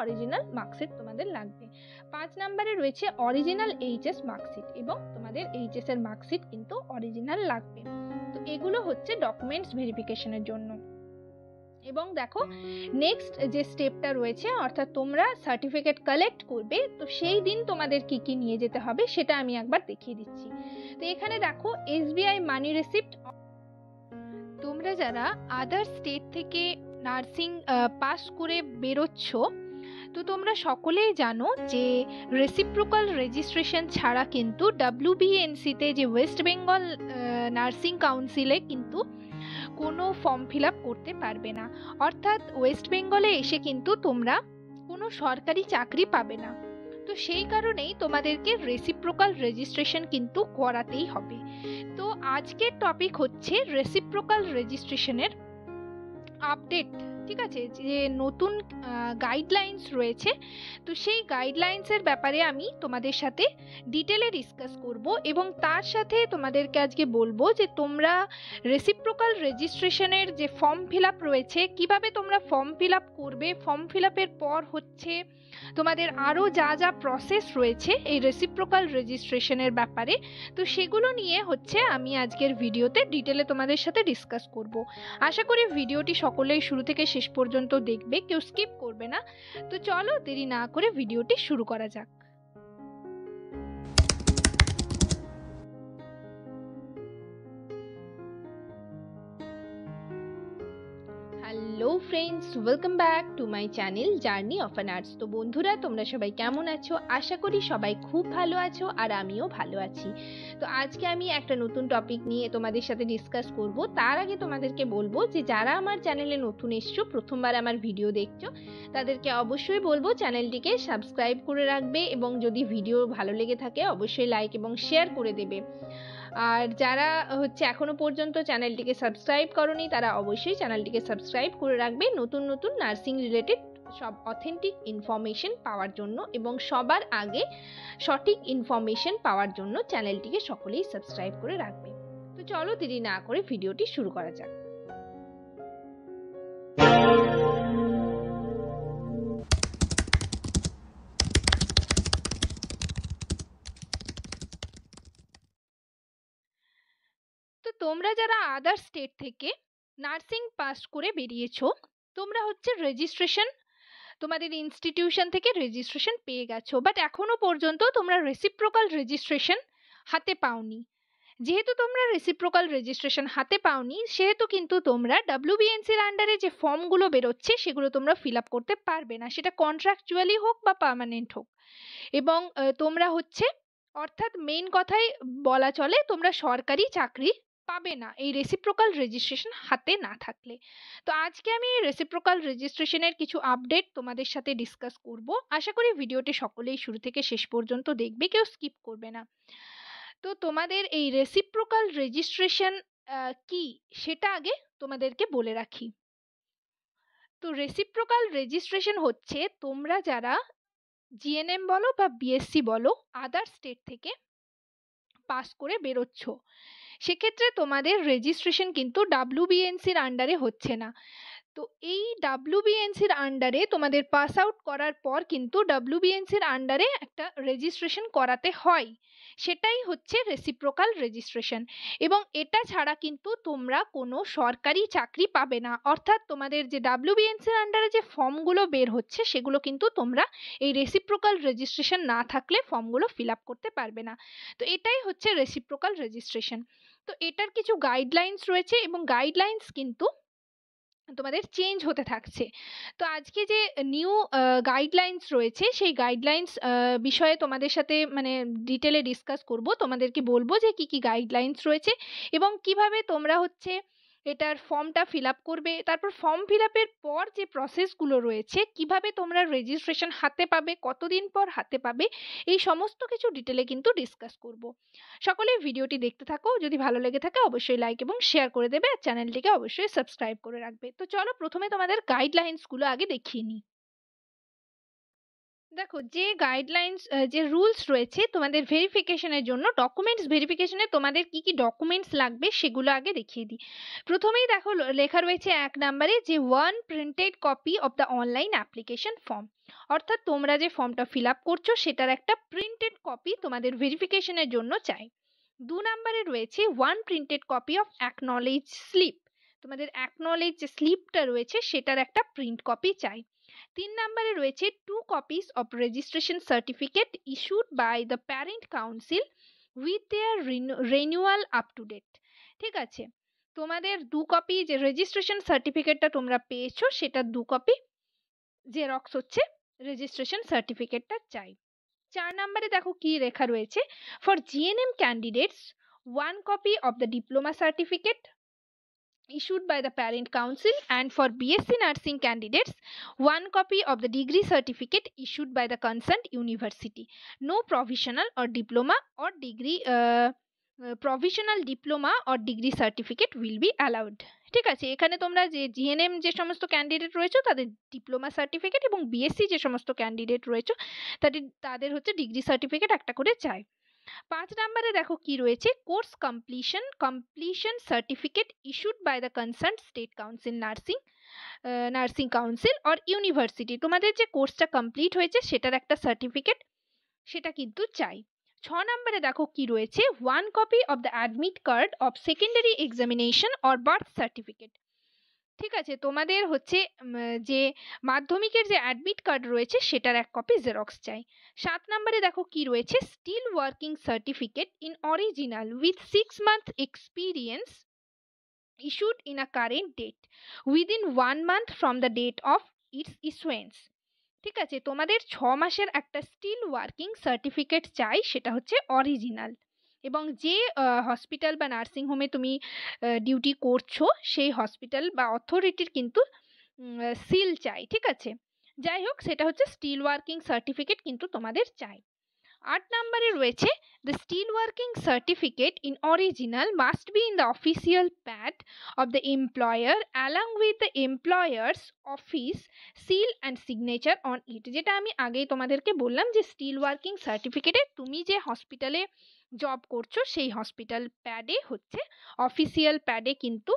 Original marksheet তোমাদের লাগবে। 5 নম্বরে রয়েছে অরিজিনাল এইচএস মার্কশিট এবং তোমাদের এইচএস এর মার্কশিট কিন্তু অরিজিনাল লাগবে। তো এগুলো হচ্ছে ডকুমেন্টস ভেরিফিকেশনের জন্য। এবং দেখো নেক্সট যে স্টেপটা রয়েছে, অর্থাৎ তোমরা সার্টিফিকেট কালেক্ট করবে, তো সেই দিন তোমাদের কি কি নিয়ে যেতে হবে সেটা আমি একবার দেখিয়ে দিচ্ছি। তো এখানে দেখো এসবিআই মানি রিসিপ্ট। তোমরা যারা আদার স্টেট থেকে নার্সিং পাস করে বেরোচ্ছ, তো তোমরা সকলেই জানো যে রেসিপ্রোকাল রেজিস্ট্রেশন ছাড়া কিন্তু WBNC-তে যে ওয়েস্ট বেঙ্গল নার্সিং কাউন্সিলে কিন্তু কোনো ফর্ম ফিল আপ করতে পারবে না। অর্থাৎ ওয়েস্ট বেঙ্গলে এসে কিন্তু তোমরা কোনো সরকারি চাকরি পাবে না। তো সেই কারণেই তোমাদেরকে রেসিপ্রোকাল রেজিস্ট্রেশন কিন্তু করাতেই হবে। তো আজকের টপিক হচ্ছে রেসিপ্রোকাল রেজিস্ট্রেশনের আপডেট, ঠিক আছে, যে নতুন গাইডলাইন্স রয়েছে, তো সেই গাইডলাইন্সের ব্যাপারে আমি তোমাদের সাথে ডিটেলে ডিসকাস করব এবং তার সাথে তোমাদেরকে আজকে বলবো যে তোমরা রেসিপ্রোকাল রেজিস্ট্রেশনের যে ফর্ম ফিল আপ রয়েছে কিভাবে তোমরা ফর্ম ফিল আপ করবে, ফর্ম ফিল আপের পর হচ্ছে তোমাদের আরও যা যা প্রসেস রয়েছে এই রেসিপ্রোকাল রেজিস্ট্রেশনের ব্যাপারে, তো সেগুলো নিয়ে হচ্ছে আমি আজকের ভিডিওতে ডিটেলে তোমাদের সাথে ডিসকাস করব। আশা করি ভিডিওটি সকলেই শুরু থেকে শেষ পর্যন্ত দেখবে, কেউ স্কিপ করবে না। তো চলো দেরি না করে ভিডিওটি শুরু করা যাক। Hello friends, welcome back to my channel journey of an arts. তো বন্ধুরা, তোমরা সবাই কেমন আছো? আশা করি সবাই খুব ভালো আছো আর আমিও ভালো আছি। তো আজকে আমি একটা নতুন টপিক নিয়ে তোমাদের সাথে ডিসকাস করব। তার আগে তোমাদেরকে বলবো যে যারা আমার চ্যানেলে নতুন এসছো, প্রথমবার আমার ভিডিও দেখছো, তাদেরকে অবশ্যই বলবো চ্যানেলটিকে সাবস্ক্রাইব করে রাখবে এবং যদি ভিডিও ভালো লেগে থাকে অবশ্যই লাইক এবং শেয়ার করে দেবে। আর যারা হচ্ছে এখনো পর্যন্ত চ্যানেলটিকে সাবস্ক্রাইব করনি তারা অবশ্যই চ্যানেলটিকে সাবস্ক্রাইব করে রাখবে নতুন নতুন নার্সিং রিলেটেড সব অথেন্টিক ইনফরমেশন পাওয়ার জন্য এবং সবার আগে সঠিক ইনফরমেশন পাওয়ার জন্য চ্যানেলটিকে সকলেই সাবস্ক্রাইব করে রাখবে। তো চলো দেরি না করে ভিডিওটি শুরু করা যাক। তো তোমরা যারা আদার স্টেট থেকে নার্সিং পাস করে বেরিয়েছো, তোমরা হচ্ছে রেজিস্ট্রেশন তোমাদের ইনস্টিটিউশন থেকে রেজিস্ট্রেশন পেয়ে গেছো, বাট এখনো পর্যন্ত তোমরা রেসিপ্রোকাল রেজিস্ট্রেশন হাতে পাওনি। যেহেতু তোমরা রেসিপ্রোকাল রেজিস্ট্রেশন হাতে পাওনি সেহেতু কিন্তু তোমরা WBNC-র আন্ডারে যে ফর্মগুলো বেরোচ্ছে সেগুলো তোমরা ফিল আপ করতে পারবে না, সেটা কন্ট্রাকচুয়ালি হোক বা পার্মানেন্ট হোক। এবং তোমরা হচ্ছে অর্থাৎ মেইন কথাই বলা চলে তোমরা সরকারি চাকরি পাবে না এই রেসিপ্রোকাল রেজিস্ট্রেশন হাতে না থাকলে। তো আজকে আমি রেসিপ্রোকাল রেজিস্ট্রেশনের কিছু আপডেট তোমাদের সাথে ডিসকাস করব। আশা করি ভিডিওটি সকলেই শুরু থেকে শেষ পর্যন্ত দেখবে, কেউ স্কিপ করবে না। তো তোমাদের এই রেসিপ্রোকাল রেজিস্ট্রেশন কি সেটা আগে তোমাদেরকে বলে রাখি। তো রেসিপ্রোকাল রেজিস্ট্রেশন হচ্ছে তোমরা যারা জিএনএম বলো বা বিএসসি বলো আদার স্টেট থেকে পাস করে বেরোচ্ছ, সেক্ষেত্রে তোমাদের রেজিস্ট্রেশন কিন্তু WBNC-র আন্ডারে হচ্ছে না। তো এই WBNC-র আন্ডারে তোমাদের পাস আউট করার পর কিন্তু WBNC-র আন্ডারে একটা রেজিস্ট্রেশন করাতে হয়, সেটাই হচ্ছে রেসিপ্রোকাল রেজিস্ট্রেশন। এবং এটা ছাড়া কিন্তু তোমরা কোনো সরকারি চাকরি পাবে না। অর্থাৎ তোমাদের যে WBNC-র আন্ডারে যে ফর্মগুলো বের হচ্ছে সেগুলো কিন্তু তোমরা এই রেসিপ্রোকাল রেজিস্ট্রেশন না থাকলে ফর্মগুলো ফিল আপ করতে পারবে না। তো এটাই হচ্ছে রেসিপ্রোকাল রেজিস্ট্রেশন। তো এটার কিছু গাইডলাইন্স রয়েছে এবং গাইডলাইন্স কিন্তু তোমাদের চেঞ্জ হতে থাকছে। তো আজকে যে নিউ গাইডলাইন্স রয়েছে সেই গাইডলাইন্স বিষয়ে তোমাদের সাথে মানে ডিটেলে ডিসকাস করব। তোমাদেরকে বলবো যে কি কি গাইডলাইন্স রয়েছে এবং কিভাবে তোমরা হচ্ছে এটার ফর্মটা ফিল আপ করবে, তারপর ফর্ম ফিল আপের পর যে প্রসেসগুলো রয়েছে কিভাবে তোমরা রেজিস্ট্রেশন হাতে পাবে, কতদিন পর হাতে পাবে, এই সমস্ত কিছু ডিটেলে কিন্তু ডিসকাস করব। সকলেই ভিডিওটি দেখতে থাকো, যদি ভালো লেগে থাকে অবশ্যই লাইক এবং শেয়ার করে দেবে আর চ্যানেলটিকে অবশ্যই সাবস্ক্রাইব করে রাখবে। তো চলো প্রথমে তোমাদের গাইডলাইন্সগুলো আগে দেখিয়ে নিই। দেখো, যে গাইডলাইন্স যে রুলস রয়েছে তোমাদের ভেরিফিকেশনের জন্য, ডকুমেন্টস ভেরিফিকেশনে তোমাদের কি কি ডকুমেন্টস লাগবে সেগুলো আগে দেখিয়ে দিই। প্রথমেই দেখো লেখা রয়েছে 1 নম্বরে যে 1 printed copy of the online application form, অর্থাৎ তোমরা যে ফর্মটা ফিল আপ করছো সেটার একটা প্রিন্টেড কপি তোমাদের ভেরিফিকেশনের জন্য চাই। 2 নম্বরে রয়েছে 1 printed copy of acknowledge slip, তোমাদের অ্যাকনলেজ যে স্লিপটা রয়েছে সেটার একটা প্রিন্ট কপি চাই। 3 নম্বরে রয়েছে 2 copies of registration certificate issued by the parent council with their renewal up to date। ঠিক আছে, তোমাদের 2 কপি যে রেজিস্ট্রেশন সার্টিফিকেটটা তোমরা পেয়েছো সেটা 2 কপি জেরক্স হচ্ছে রেজিস্ট্রেশন সার্টিফিকেটটা চাই। 4 নম্বরে দেখো কি লেখা রয়েছে, for GNM candidates 1 copy of the diploma certificate issued by the parent council, and for BSc nursing candidates 1 copy of the degree certificate issued by the concerned university. No provisional or diploma or degree provisional diploma or degree certificate will be allowed। ঠিক আছে, এখানে তোমরা যে GNM যে সমস্ত candidate রয়েছে তাদের diploma certificate এবং বিএসসি যে সমস্ত ক্যান্ডিডেট রয়েছে তাদের হচ্ছে ডিগ্রি সার্টিফিকেট একটা করে চাই। 5 নম্বরে দেখো কি রয়েছে, course completion certificate issued by the concern state council nursing council or university, তোমাদের যে কোর্সটা কমপ্লিট হয়েছে সেটার একটা সার্টিফিকেট সেটা কিন্তু চাই। 6 নম্বরে দেখো কি রয়েছে, 1 copy of the admit card of secondary examination or birth certificate. ঠিক আছে, তোমাদের হচ্ছে যে মাধ্যমিকের যে অ্যাডমিট কার্ড রয়েছে সেটার এক কপি জেরক্স চাই। 7 নম্বরে দেখো কি রয়েছে, still working certificate in original with 6 month experience issued in a current date within 1 month from the date of its issuance। ঠিক আছে, তোমাদের 6 মাসের একটা স্টিল ওয়ার্কিং সার্টিফিকেট চাই, সেটা হচ্ছে অরিজিনাল, এবং যে হসপিটাল বা নার্সিং হোমে তুমি ডিউটি করছো সেই হসপিটাল বা অথরিটির কিন্তু সিল চাই। ঠিক আছে, যাই হোক সেটা হচ্ছে স্টিল ওয়ার্কিং সার্টিফিকেট কিন্তু তোমাদের চাই। 8 নম্বরে রয়েছে, the steel working certificate in original must be in the official pad of the employer along with the employer's office seal and signature on it। যেটা আমি আগেই তোমাদেরকে বললাম যে স্টিল ওয়ার্কিং সার্টিফিকেটে তুমি যে হসপিটালে জব করছো সেই হসপিটাল প্যাডে হচ্ছে অফিসিয়াল প্যাডে কিন্তু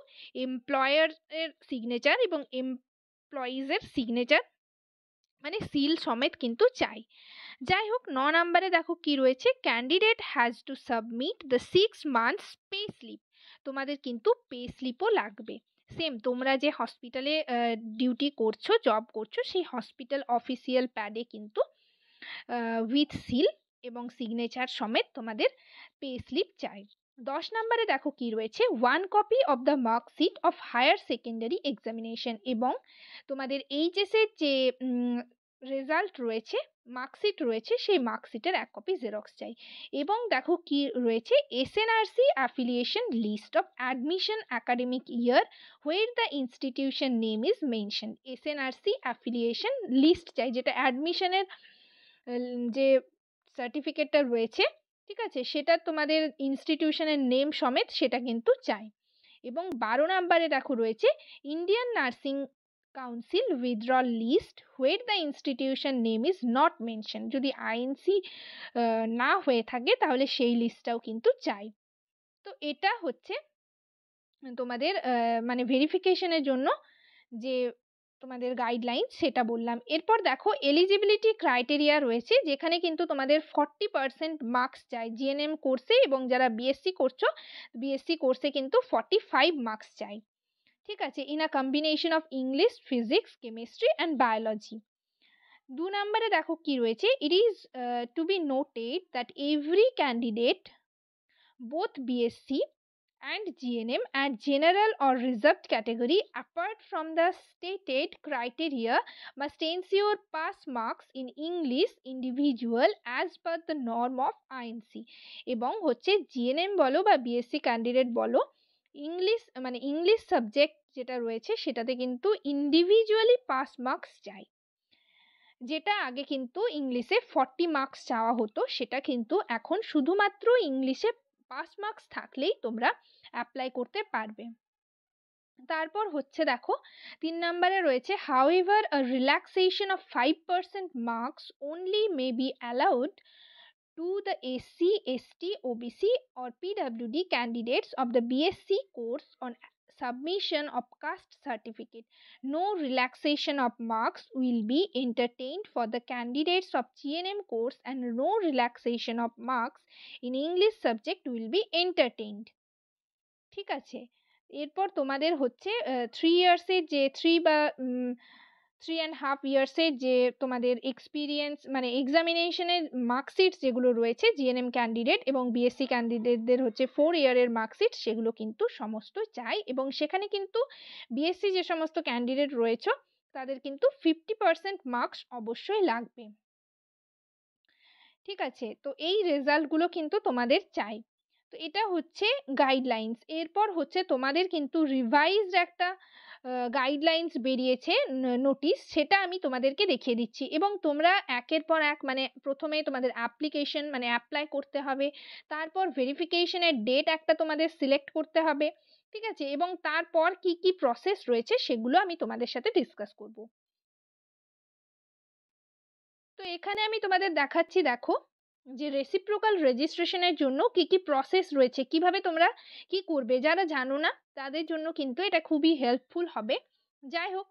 এমপ্লয়ারের সিগনেচার এবং এমপ্লয়িজের সিগনেচার মানে সিল সমেত কিন্তু চাই। যাই হোক, 9 নম্বরে দেখো কি রয়েছে, candidate has to submit the 6 months pay slip, তোমাদের কিন্তু পে স্লিপও লাগবে। সেম তোমরা যে হসপিটালে ডিউটি করছো জব করছো সেই হসপিটাল অফিসিয়াল প্যাডে কিন্তু উইথ সিল এবং সিগনেচার সমেত তোমাদের পে স্লিপ চাই। 10 নম্বরে দেখো কি রয়েছে, 1 copy of the marksheet of higher secondary examination, এবং তোমাদের এইচএস এর যে রেজাল্ট রয়েছে মার্কশিট রয়েছে সেই মার্কশিটের এক কপি জেরক্স চাই। এবং দেখো কি রয়েছে, SNRC affiliation list of admission academic year where the institution name is mention. SNRC affiliation list চাই, যেটা অ্যাডমিশনের যে সার্টিফিকেটটা রয়েছে ঠিক আছে সেটা তোমাদের ইনস্টিটিউশনের নেম সমেত সেটা কিন্তু চাই। এবং 12 নম্বরে দেখো রয়েছে, Indian nursing council withdrawal list where the institution name is not mention, যদি আইএনসি না হয়ে থাকে তাহলে সেই লিস্টটাও কিন্তু চাই। তো এটা হচ্ছে তোমাদের মানে ভেরিফিকেশনের জন্য যে তোমাদের গাইডলাইন সেটা বললাম। এরপর দেখো এলিজিবিলিটি ক্রাইটেরিয়া রয়েছে, যেখানে কিন্তু তোমাদের 40% মার্কস চাই জিএনএম কোর্সে, এবং যারা বিএসসি করছো বিএসসি কোর্সে কিন্তু 45 মার্কস চাই। ঠিক আছে, in a combination of English, physics, chemistry and biology. 2 নম্বরে দেখো কি রয়েছে, it is to be noted that every candidate both BSc and GNM and general or reserved category apart from the stated criteria must ensure pass marks in English individual as per the norm of INC। এবং হচ্ছে GNM বলো বা BSc candidate বলো, English মানে English subject যেটা রয়েছে সেটাতে কিন্তু ইন্ডিভিজুয়ালি পাস মার্কস চাই। যেটা আগে কিন্তু ইংলিশে 40 মার্কস চাওয়া হতো, সেটা কিন্তু এখন শুধুমাত্র ইংলিশে পাস মার্কস থাকলেই তোমরা অ্যাপ্লাই করতে পারবে। তারপর হচ্ছে দেখো 3 নম্বরে রয়েছে however a relaxation of 5% marks only may be allowed to the SC, ST, OBC or PWD candidates of the BSc course on submission of caste certificate. No relaxation of marks will be entertained for the candidates of GNM course and no relaxation of marks in English subject will be entertained. ঠিক আছে, এরপর তোমাদের হচ্ছে 3 ইয়ার্সের যে 3.5 ইয়ার্সের যে তোমাদের experience মানে এক্সামিনেশনের marksheet যেগুলো রয়েছে জিএনএম ক্যান্ডিডেট এবং বিএসসি ক্যান্ডিডেটদের হচ্ছে 4 ইয়ারের মার্কশিট সেগুলো কিন্তু সমস্ত চাই, এবং সেখানে কিন্তু বিএসসি যে সমস্ত ক্যান্ডিডেট রয়েছে তাদের কিন্তু 50% মার্কস অবশ্যই লাগবে। ঠিক আছে, তো এই রেজাল্টগুলো কিন্তু তোমাদের চাই। তো এটা হচ্ছে গাইডলাইন্স। এরপর হচ্ছে তোমাদের কিন্তু রিভাইজড একটা গাইডলাইন্স বেরিয়েছে নোটিশ, সেটা আমি তোমাদেরকে দেখিয়ে দিচ্ছি, এবং তোমরা একের পর এক মানে প্রথমে তোমাদের অ্যাপ্লিকেশন মানে অ্যাপ্লাই করতে হবে, তারপর ভেরিফিকেশনের ডেট একটা তোমাদের সিলেক্ট করতে হবে। ঠিক আছে, এবং তারপর কি কি প্রসেস রয়েছে সেগুলো আমি তোমাদের সাথে ডিসকাস করব। তো এখানে আমি তোমাদের দেখাচ্ছি, দেখো যে রেসিপ্রোকাল রেজিস্ট্রেশনের জন্য কি কি প্রসেস রয়েছে, কিভাবে তোমরা কি করবে। যারা জানো না তাদের জন্য কিন্তু এটা খুবই হেল্পফুল হবে। যাই হোক,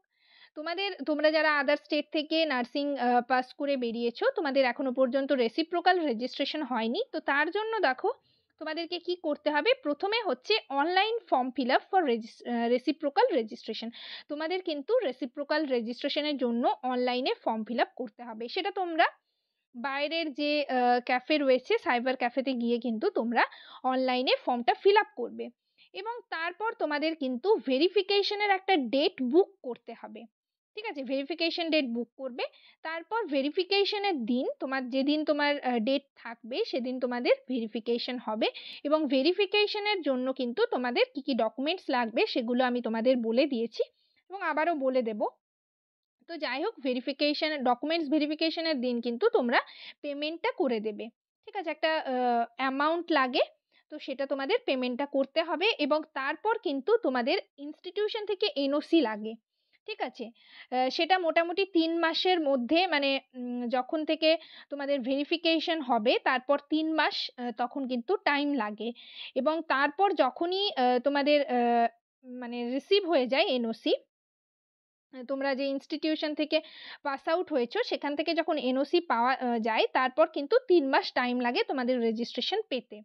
তোমরা যারা আদার স্টেট থেকে নার্সিং পাস করে বেরিয়েছো, তোমাদের এখনো পর্যন্ত রেসিপ্রোকাল রেজিস্ট্রেশন হয়নি, তো তার জন্য দেখো তোমাদেরকে কি করতে হবে। প্রথমে হচ্ছে online form fill up for reciprocal registration. তোমাদের কিন্তু রেসিপ্রোকাল রেজিস্ট্রেশনের জন্য অনলাইনে ফর্ম ফিল আপ করতে হবে। সেটা তোমরা বাইরের যে ক্যাফে রয়েছে সাইবার ক্যাফেতে গিয়ে কিন্তু তোমরা অনলাইনে ফর্মটা ফিল আপ করবে, এবং তারপর তোমাদের কিন্তু ভেরিফিকেশনের একটা ডেট বুক করতে হবে। ঠিক আছে, ভেরিফিকেশন ডেট বুক করবে, তারপর ভেরিফিকেশনের দিন যেদিন তোমার ডেট থাকবে সেদিন তোমাদের ভেরিফিকেশন হবে, এবং ভেরিফিকেশনের জন্য কিন্তু তোমাদের কি কি ডকুমেন্টস লাগবে সেগুলো আমি তোমাদের বলে দিয়েছি এবং আবারও বলে দেবো। তো যাই হোক, ডকুমেন্টস ভেরিফিকেশনের দিন কিন্তু তোমরা পেমেন্টটা করে দেবে। ঠিক আছে, একটা অ্যামাউন্ট লাগে, তো সেটা তোমাদের পেমেন্টটা করতে হবে, এবং তারপর কিন্তু তোমাদের ইনস্টিটিউশন থেকে এনওসি লাগে। ঠিক আছে, সেটা মোটামুটি 3 মাসের মধ্যে মানে যখন থেকে তোমাদের ভেরিফিকেশন হবে তারপর 3 মাস তখন কিন্তু টাইম লাগে, এবং তারপর যখনই তোমাদের মানে রিসিভ হয়ে যায় এনওসি, তোমরা যে ইনস্টিটিউশন থেকে পাস আউট হয়েছো সেখান থেকে যখন এনওসি পাওয়া যায় তারপর কিন্তু 3 মাস টাইম লাগে তোমাদের রেজিস্ট্রেশন পেতে।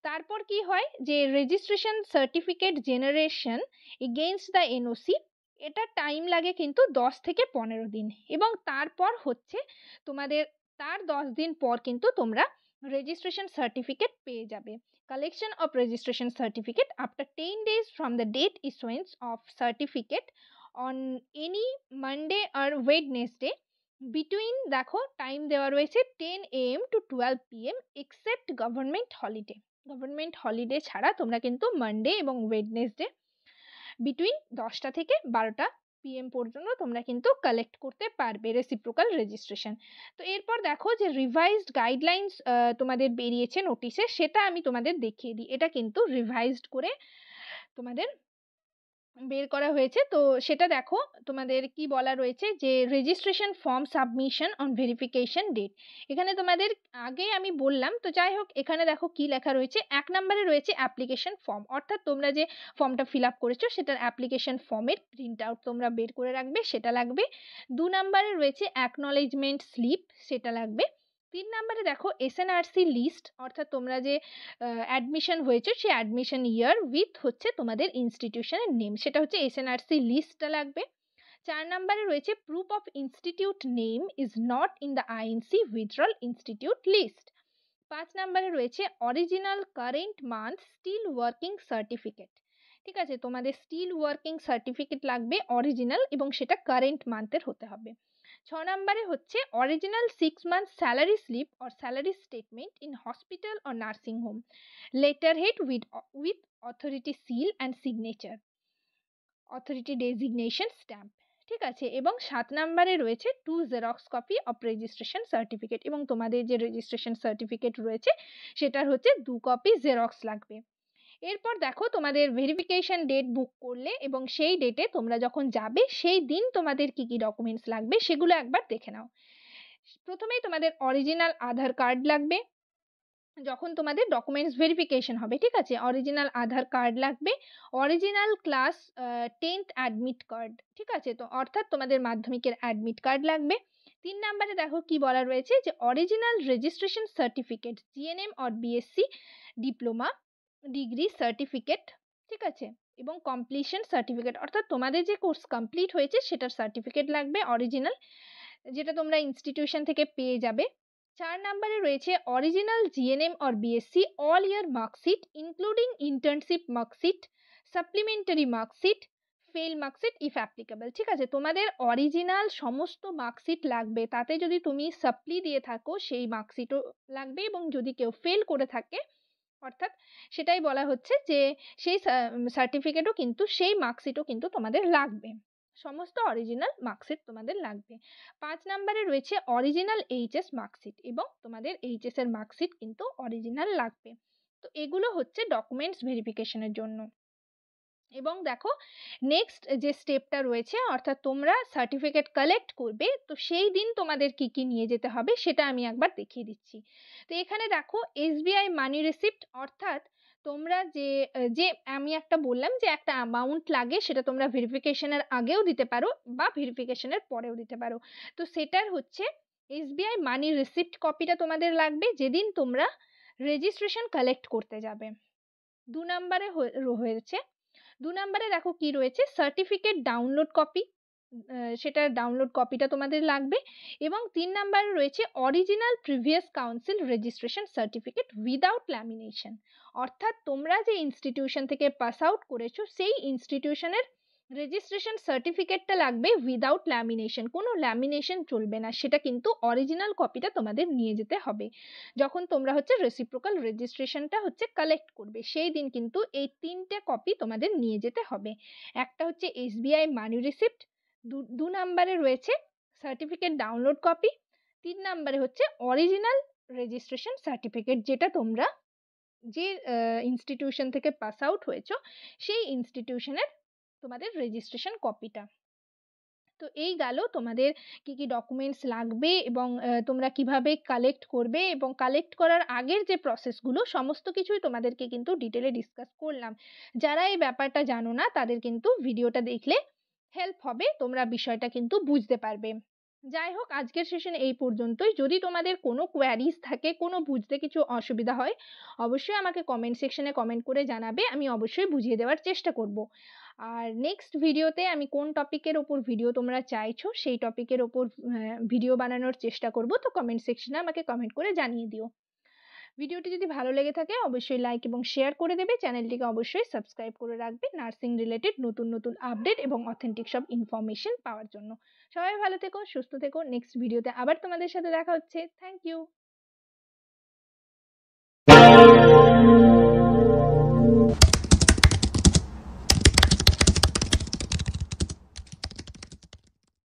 তারপর কি হয় যে registration certificate generation against the NOC, এটা টাইম লাগে কিন্তু 10 থেকে 15 দিন, এবং তারপর হচ্ছে তোমাদের তার 10 দিন পর কিন্তু তোমরা রেজিস্ট্রেশন সার্টিফিকেট পেয়ে যাবে। Collection of registration certificate after 10 days from the date issuance of certificate on any Monday or Wednesday between, দেখো টাইম দেওয়া রয়েছে 10 AM to 12 PM except government holiday ছাড়া তোমরা কিন্তু মানডে এবং ওয়েডনেসডে বিটুইন 10টা থেকে 12টা PM পর্যন্ত তোমরা কিন্তু কালেক্ট করতে পারবে রেসিপ্রোকাল রেজিস্ট্রেশন। তো এরপর দেখো যে রিভাইজড গাইডলাইন্স তোমাদের বেরিয়েছে নোটিশে, সেটা আমি তোমাদের দেখিয়ে দিই। এটা কিন্তু রিভাইজড করে তোমাদের বের করা হয়েছে। তো সেটা দেখো তোমাদের কি বলা রয়েছে যে registration form submission on verification date. এখানে তোমাদের আগে আমি বললাম, তো যাই হোক এখানে দেখো কি লেখা রয়েছে। 1 নম্বরে রয়েছে অ্যাপ্লিকেশন ফর্ম, অর্থাৎ তোমরা যে ফর্মটা ফিল আপ করেছো সেটার অ্যাপ্লিকেশন ফর্মের প্রিন্ট আউট তোমরা বের করে রাখবে, সেটা লাগবে। 2 নম্বরে রয়েছে অ্যাকনলেজমেন্ট স্লিপ, সেটা লাগবে। 3 নম্বরে দেখো এসএনআরসি লিস্ট, অর্থাৎ তোমরা যে অ্যাডমিশন হয়েছে সেই অ্যাডমিশন ইয়ার উইথ হচ্ছে তোমাদের ইনস্টিটিউশনের নেম, সেটা হচ্ছে এসএনআরসি লিস্টটা লাগবে। 4 নম্বরে রয়েছে proof of institute name is not in the INC withdrawal institute list. 5 নম্বরে রয়েছে original current month still working certificate. ঠিক আছে, তোমাদের স্টিল ওয়ার্কিং সার্টিফিকেট লাগবে অরিজিনাল, এবং সেটা কারেন্ট মান্থের হতে হবে। 6 নম্বরে হচ্ছে original 6 month salary slip or salary statement in hospital or nursing home, letter head with authority seal and signature, authority designation stamp. ঠিক আছে, এবং 7 নম্বরে রয়েছে 2 xerox copy of registration certificate, এবং তোমাদের যে রেজিস্ট্রেশন সার্টিফিকেট রয়েছে সেটার হচ্ছে 2 কপি জেরক্স লাগবে। এরপর দেখো তোমাদের ভেরিফিকেশন ডেট বুক করলে এবং সেই ডেটে তোমরা যখন যাবে সেই দিন তোমাদের কি কি ডকুমেন্টস লাগবে সেগুলো একবার দেখে নাও। প্রথমেই তোমাদের অরিজিনাল আধার কার্ড লাগবে যখন তোমাদের ডকুমেন্টস ভেরিফিকেশন হবে, ঠিক আছে? অরিজিনাল আধার কার্ড লাগবে, original class 10th admit card, ঠিক আছে? তো অর্থাৎ তোমাদের মাধ্যমিকের অ্যাডমিট কার্ড লাগবে। 3 নম্বরে দেখো কি বলা রয়েছে যে original registration certificate, GNM or BSc diploma degree certificate, ঠিক আছে? এবং কমপ্লিশন সার্টিফিকেট, অর্থাৎ তোমাদের যে কোর্স কমপ্লিট হয়েছে সেটার সার্টিফিকেট লাগবে অরিজিনাল, যেটা তোমরা ইনস্টিটিউশন থেকে পেয়ে যাবে। 4 নম্বরে রয়েছে original GNM or BSc all year marksheet including internship marksheet, supplementary marksheet, fail marksheet if applicable, ঠিক আছে? তোমাদের অরিজিনাল সমস্ত মার্কশিট লাগবে, তাতে যদি তুমি সাপ্লি দিয়ে থাকো সেই মার্কশিটও লাগবে, এবং যদি কেউ ফেল করে থাকে অর্থাৎ সেটাই বলা হচ্ছে যে সেই সার্টিফিকেটও কিন্তু, সেই মার্কশিটও কিন্তু তোমাদের লাগবে, সমস্ত অরিজিনাল মার্কশিট তোমাদের লাগবে। 5 নম্বরে রয়েছে অরিজিনাল এইচএস মার্কশিট, এবং তোমাদের এইচএস এর মার্কশিট কিন্তু অরিজিনাল লাগবে। তো এগুলো হচ্ছে ডকুমেন্টস ভেরিফিকেশনের জন্য। এবং দেখো নেক্সট যে স্টেপটা রয়েছে, অর্থাৎ তোমরা সার্টিফিকেট কালেক্ট করবে, তো সেই দিন তোমাদের কি কি নিয়ে যেতে হবে সেটা আমি একবার দেখিয়ে দিচ্ছি। তো এখানে দেখো এসবিআই মানি রিসিপ্ট, অর্থাৎ তোমরা যে যে আমি একটা বললাম যে একটা অ্যামাউন্ট লাগে, সেটা তোমরা ভেরিফিকেশনের আগেও দিতে পারো বা ভেরিফিকেশনের পরেও দিতে পারো। তো সেটার হচ্ছে এসবিআই মানি রিসিপ্ট কপিটা তোমাদের লাগবে যেদিন তোমরা রেজিস্ট্রেশন কালেক্ট করতে যাবে। 2 নম্বরে হয়েছে 2 নম্বরে দেখো কি রয়েছে, সার্টিফিকেট ডাউনলোড কপি, সেটার ডাউনলোড কপিটা তোমাদের লাগবে। এবং 3 নম্বরে রয়েছে original previous council registration certificate without lamination, অর্থাৎ তোমরা যে ইনস্টিটিউশন থেকে পাস আউট করেছো সেই ইনস্টিটিউশনের রেজিস্ট্রেশন সার্টিফিকেটটা লাগবে উইদাউট ল্যামিনেশন, কোনো ল্যামিনেশন চলবে না, সেটা কিন্তু অরিজিনাল কপিটা তোমাদের নিয়ে যেতে হবে যখন তোমরা হচ্ছে রেসিপ্রোকাল রেজিস্ট্রেশনটা হচ্ছে কালেক্ট করবে, সেই দিন কিন্তু এই 3টে কপি তোমাদের নিয়ে যেতে হবে। একটা হচ্ছে এসবিআই মানি রিসিপ্ট, 2 নম্বরে রয়েছে সার্টিফিকেট ডাউনলোড কপি, 3 নম্বরে হচ্ছে অরিজিনাল রেজিস্ট্রেশন সার্টিফিকেট, যেটা তোমরা যে ইনস্টিটিউশন থেকে পাস আউট হয়েছো সেই ইনস্টিটিউশনের তোমাদের রেজিস্ট্রেশন কপিটা। তো এই গেল তোমাদের কি কি ডকুমেন্টস লাগবে, এবং তোমরা কিভাবে কালেক্ট করবে, এবং কালেক্ট করার আগের যে প্রসেসগুলো সমস্ত কিছুই তোমাদেরকে কিন্তু ডিটেলে ডিসকাস করলাম। যারা এই ব্যাপারটা জানো না তাদের কিন্তু ভিডিওটা দেখলে হেল্প হবে, তোমরা বিষয়টা কিন্তু বুঝতে পারবে। যাই হোক, আজকের সেশন এই পর্যন্তই। যদি তোমাদের কোনো কোয়ারিজ থাকে, কোনো বুঝতে কিছু অসুবিধা হয়, অবশ্যই আমাকে কমেন্ট সেকশনে কমেন্ট করে জানাবে, আমি অবশ্যই বুঝিয়ে দেওয়ার চেষ্টা করব। আর নেক্সট ভিডিওতে আমি কোন টপিকের ওপর ভিডিও তোমরা চাইছো সেই টপিকের ওপর ভিডিও বানানোর চেষ্টা করব, তো কমেন্ট সেকশনে আমাকে কমেন্ট করে জানিয়ে দিও। ভিডিওটি যদি ভালো লেগে থাকে অবশ্যই লাইক এবং শেয়ার করে দেবে, চ্যানেলটিকে অবশ্যই সাবস্ক্রাইব করে রাখবে নার্সিং রিলেটেড নতুন নতুন আপডেট এবং অথেন্টিক সব ইনফরমেশন পাওয়ার জন্য। সবাই ভালো থেকো, সুস্থ থেকো, নেক্সট ভিডিওতে আবার তোমাদের সাথে দেখা হচ্ছে। Thank you.